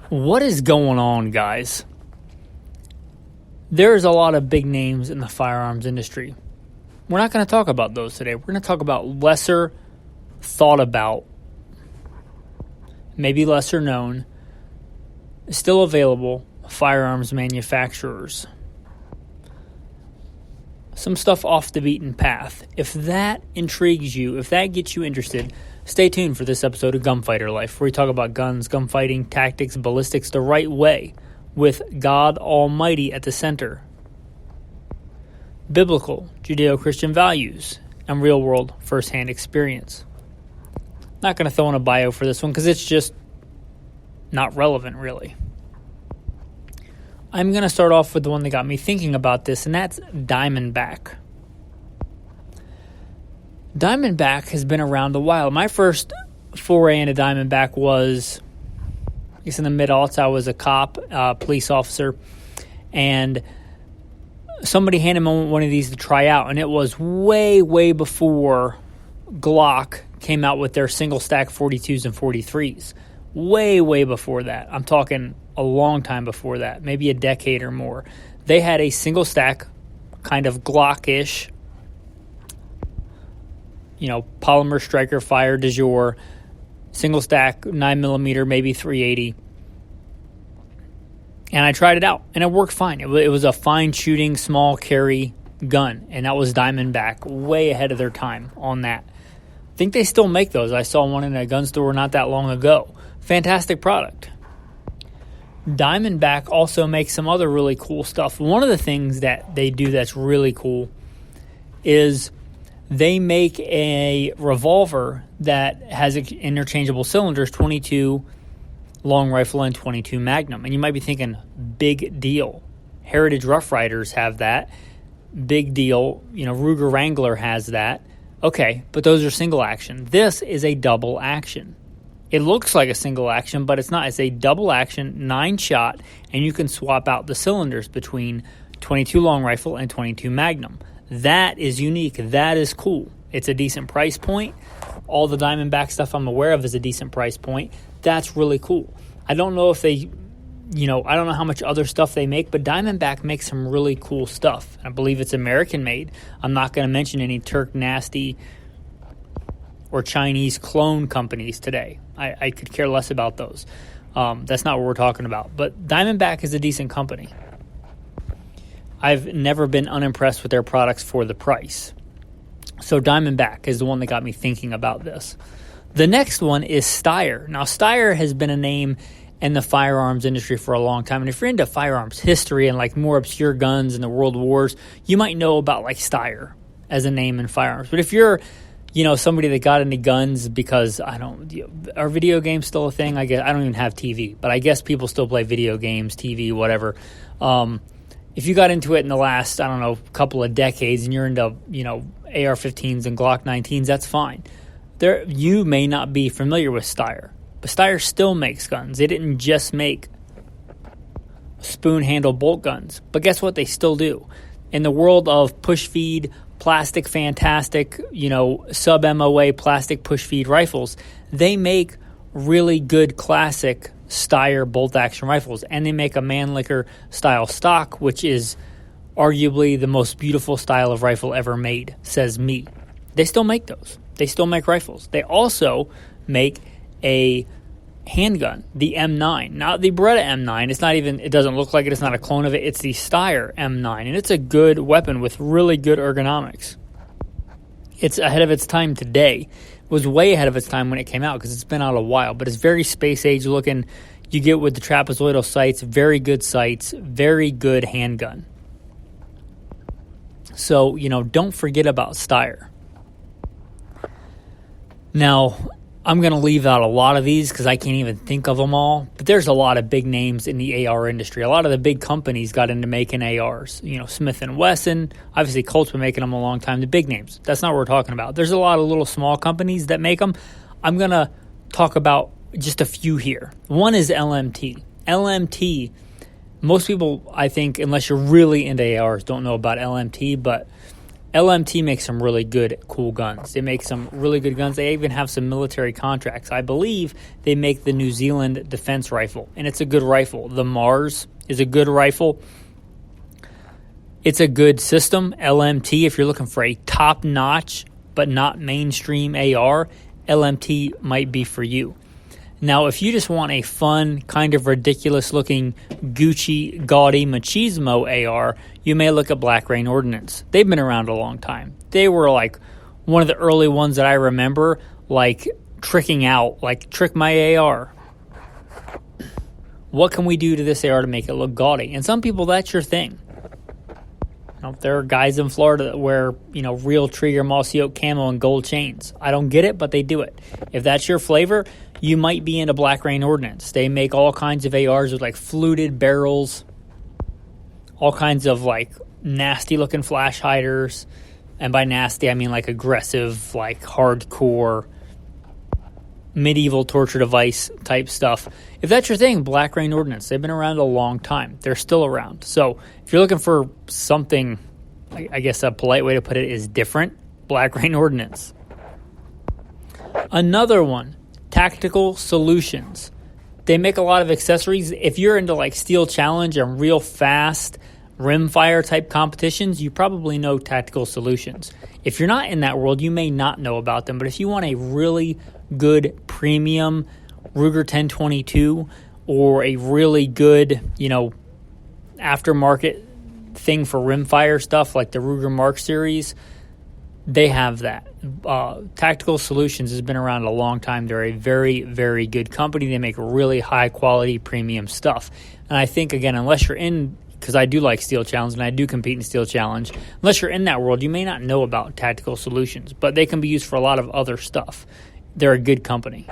What is going on, guys? There's a lot of big names in the firearms industry. We're not going to talk about those today. We're going to talk about lesser thought about, maybe lesser known, still available firearms manufacturers. Some stuff off the beaten path. If that intrigues you, if that gets you interested, stay tuned for this episode of Gunfighter Life, where we talk about guns, gunfighting, tactics, ballistics the right way, with God Almighty at the center. Biblical, Judeo-Christian values, and real-world first-hand experience. Not going to throw in a bio for this one because it's just not relevant, really. I'm going to start off with the one that got me thinking about this, and that's Diamondback. Diamondback has been around a while. My first foray into Diamondback was, I guess in the mid-aughts, I was a cop, police officer, and somebody handed me one of these to try out, and it was way, way before Glock came out with their single-stack 42s and 43s. Way, way before that. I'm talking a long time before that, maybe a decade or more. They had a single-stack, kind of Glock-ish, polymer striker fire du jour, single stack, 9mm, maybe 380. And I tried it out, and it worked fine. It was a fine shooting, small carry gun, and that was Diamondback, way ahead of their time on that. I think they still make those. I saw one in a gun store not that long ago. Fantastic product. Diamondback also makes some other really cool stuff. One of the things that they do that's really cool is they make a revolver that has interchangeable cylinders, 22 long rifle and 22 Magnum. And you might be thinking, big deal. Heritage Rough Riders have that. Big deal. Ruger Wrangler has that. Okay, but those are single action. This is a double action. It looks like a single action, but it's not. It's a double action, 9-shot, and you can swap out the cylinders between 22 long rifle and 22 Magnum. That is unique. That is cool. It's a decent price point. All the Diamondback stuff I'm aware of is a decent price point. That's really cool. I don't know if they, I don't know how much other stuff they make, but Diamondback makes some really cool stuff. I believe it's American made. I'm not going to mention any Turk Nasty or Chinese clone companies today. I could care less about those. That's not what we're talking about. But Diamondback is a decent company. I've never been unimpressed with their products for the price. So Diamondback is the one that got me thinking about this. The next one is Steyr. Now, Steyr has been a name in the firearms industry for a long time. And if you're into firearms history and like more obscure guns in the world wars, you might know about like Steyr as a name in firearms. But if you're somebody that got into guns because, are video games still a thing? I guess I don't even have TV, but I guess people still play video games, TV, whatever. If you got into it in the last, couple of decades and you're into, AR-15s and Glock 19s, that's fine. You may not be familiar with Steyr, but Steyr still makes guns. They didn't just make spoon-handle bolt guns, but guess what? They still do. In the world of push-feed, plastic fantastic, sub-MOA plastic push-feed rifles, they make really good classic Steyr bolt-action rifles, and they make a Mannlicher style stock, which is arguably the most beautiful style of rifle ever made, says me. They still make those. They still make rifles. They also make a handgun, the M9. Not the Beretta M9. It doesn't look like it. It's not a clone of it. It's the Steyr M9, and it's a good weapon with really good ergonomics. It's ahead of its time today. It was way ahead of its time when it came out because it's been out a while, but it's very space age looking. You get with the trapezoidal sights, very good sights, very good handgun. So, don't forget about Steyr. Now, I'm going to leave out a lot of these because I can't even think of them all. But there's a lot of big names in the AR industry. A lot of the big companies got into making ARs. Smith & Wesson. Obviously, Colt's been making them a long time. The big names. That's not what we're talking about. There's a lot of little small companies that make them. I'm going to talk about just a few here. One is LMT. LMT, most people, I think, unless you're really into ARs, don't know about LMT. But LMT makes some really good, cool guns. They make some really good guns. They even have some military contracts. I believe they make the New Zealand defense rifle, and it's a good rifle. The Mars is a good rifle. It's a good system. LMT, if you're looking for a top-notch but not mainstream AR, LMT might be for you. Now, if you just want a fun, kind of ridiculous-looking Gucci, gaudy machismo AR, you may look at Black Rain Ordnance. They've been around a long time. They were like one of the early ones that I remember, like tricking out, like trick my AR. What can we do to this AR to make it look gaudy? And some people, that's your thing. There are guys in Florida that wear, real trigger, mossy oak camo and gold chains. I don't get it, but they do it. If that's your flavor, you might be into Black Rain Ordnance. They make all kinds of ARs with like fluted barrels, all kinds of like nasty looking flash hiders. And by nasty, I mean like aggressive, like hardcore, medieval torture device type stuff. If that's your thing, Black Rain Ordnance, they've been around a long time. They're still around. So if you're looking for something, I guess a polite way to put it is different, Black Rain Ordnance. Another one, Tactical Solutions. They make a lot of accessories. If you're into like Steel Challenge and real fast rimfire type competitions, you probably know Tactical Solutions. If you're not in that world, you may not know about them. But if you want a really good premium Ruger 1022 or a really good, aftermarket thing for rimfire stuff like the Ruger Mark series, they have that. Tactical Solutions has been around a long time. They're a very, very good company. They make really high quality premium stuff. And I think, again, unless you're in, because I do like Steel Challenge and I do compete in Steel Challenge, unless you're in that world, you may not know about Tactical Solutions, but they can be used for a lot of other stuff. They're a good company.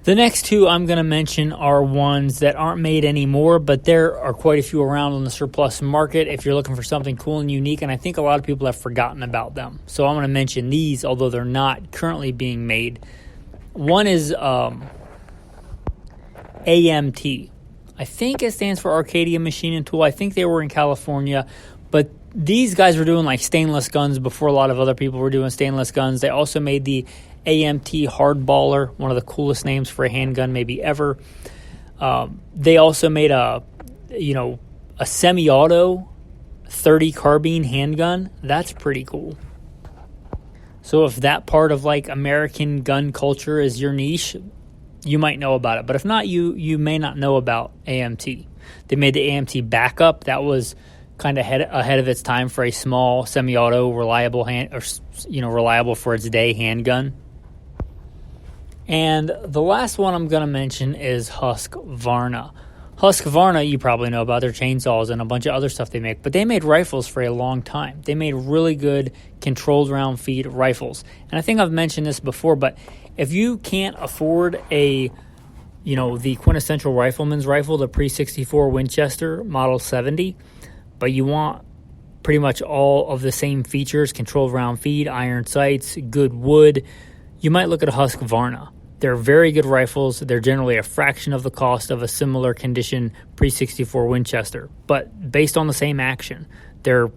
The next two I'm going to mention are ones that aren't made anymore, but there are quite a few around on the surplus market if you're looking for something cool and unique, and I think a lot of people have forgotten about them. So I'm going to mention these, although they're not currently being made. One is AMT. I think it stands for Arcadia Machine and Tool. I think they were in California, but these guys were doing like stainless guns before a lot of other people were doing stainless guns. They also made the AMT Hardballer, one of the coolest names for a handgun maybe ever. They also made a semi-auto 30 carbine handgun. That's pretty cool. So if that part of like American gun culture is your niche, you might know about it. But if not, you may not know about AMT. They made the AMT Backup. That was kind of ahead of its time for a small semi-auto reliable reliable for its day handgun. And the last one I'm going to mention is Husqvarna. Husqvarna, you probably know about their chainsaws and a bunch of other stuff they make, but they made rifles for a long time. They made really good controlled round feed rifles. And I think I've mentioned this before, but if you can't afford the quintessential rifleman's rifle, the Pre-64 Winchester Model 70, but you want pretty much all of the same features, controlled round feed, iron sights, good wood, you might look at a Husqvarna. They're very good rifles. They're generally a fraction of the cost of a similar condition Pre-64 Winchester, but based on the same action. The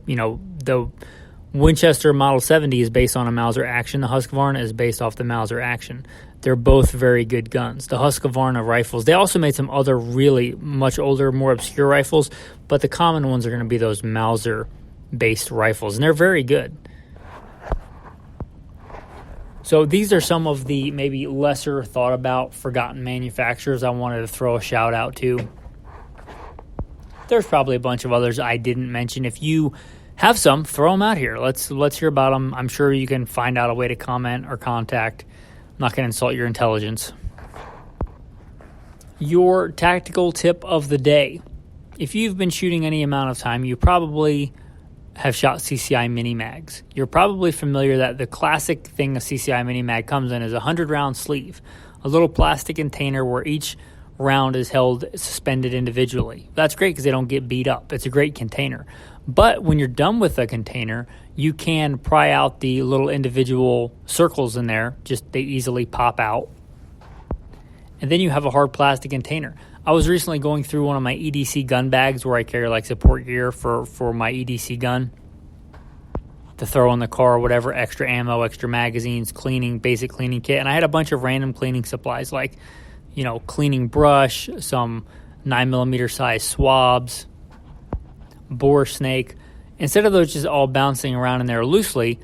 Winchester Model 70 is based on a Mauser action. The Husqvarna is based off the Mauser action. They're both very good guns. The Husqvarna rifles, they also made some other really much older, more obscure rifles, but the common ones are going to be those Mauser-based rifles, and they're very good. So these are some of the maybe lesser thought about, forgotten manufacturers I wanted to throw a shout out to. There's probably a bunch of others I didn't mention. If you have some, throw them out here. Let's hear about them. I'm sure you can find out a way to comment or contact. I'm not going to insult your intelligence. Your tactical tip of the day. If you've been shooting any amount of time, you probably have shot CCI mini mags. You're probably familiar that the classic thing a CCI mini mag comes in is a 100-round sleeve, a little plastic container where each round is held suspended individually. That's great because they don't get beat up. It's a great container. But when you're done with the container, you can pry out the little individual circles in there. Just they easily pop out. And then you have a hard plastic container. I was recently going through one of my EDC gun bags where I carry like support gear for my EDC gun to throw in the car or whatever, extra ammo, extra magazines, cleaning, basic cleaning kit. And I had a bunch of random cleaning supplies like, cleaning brush, some 9mm size swabs, bore snake. Instead of those just all bouncing around in there loosely,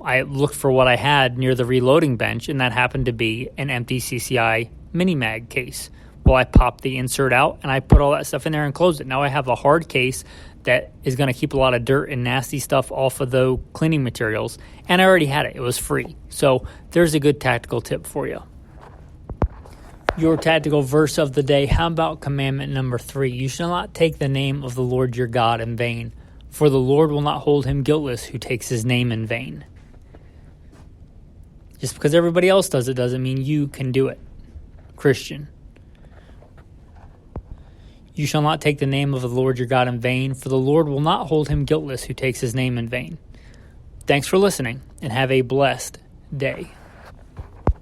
I looked for what I had near the reloading bench, and that happened to be an empty CCI mini mag case. Well, I popped the insert out and I put all that stuff in there and closed it. Now I have a hard case that is going to keep a lot of dirt and nasty stuff off of the cleaning materials, and I already had it. It was free. So there's a good tactical tip for you. Your tactical verse of the day. How about commandment number 3? You shall not take the name of the Lord your God in vain, for the Lord will not hold him guiltless who takes his name in vain. Just because everybody else does it doesn't mean you can do it. Christian. You shall not take the name of the Lord your God in vain, for the Lord will not hold him guiltless who takes his name in vain. Thanks for listening, and have a blessed day.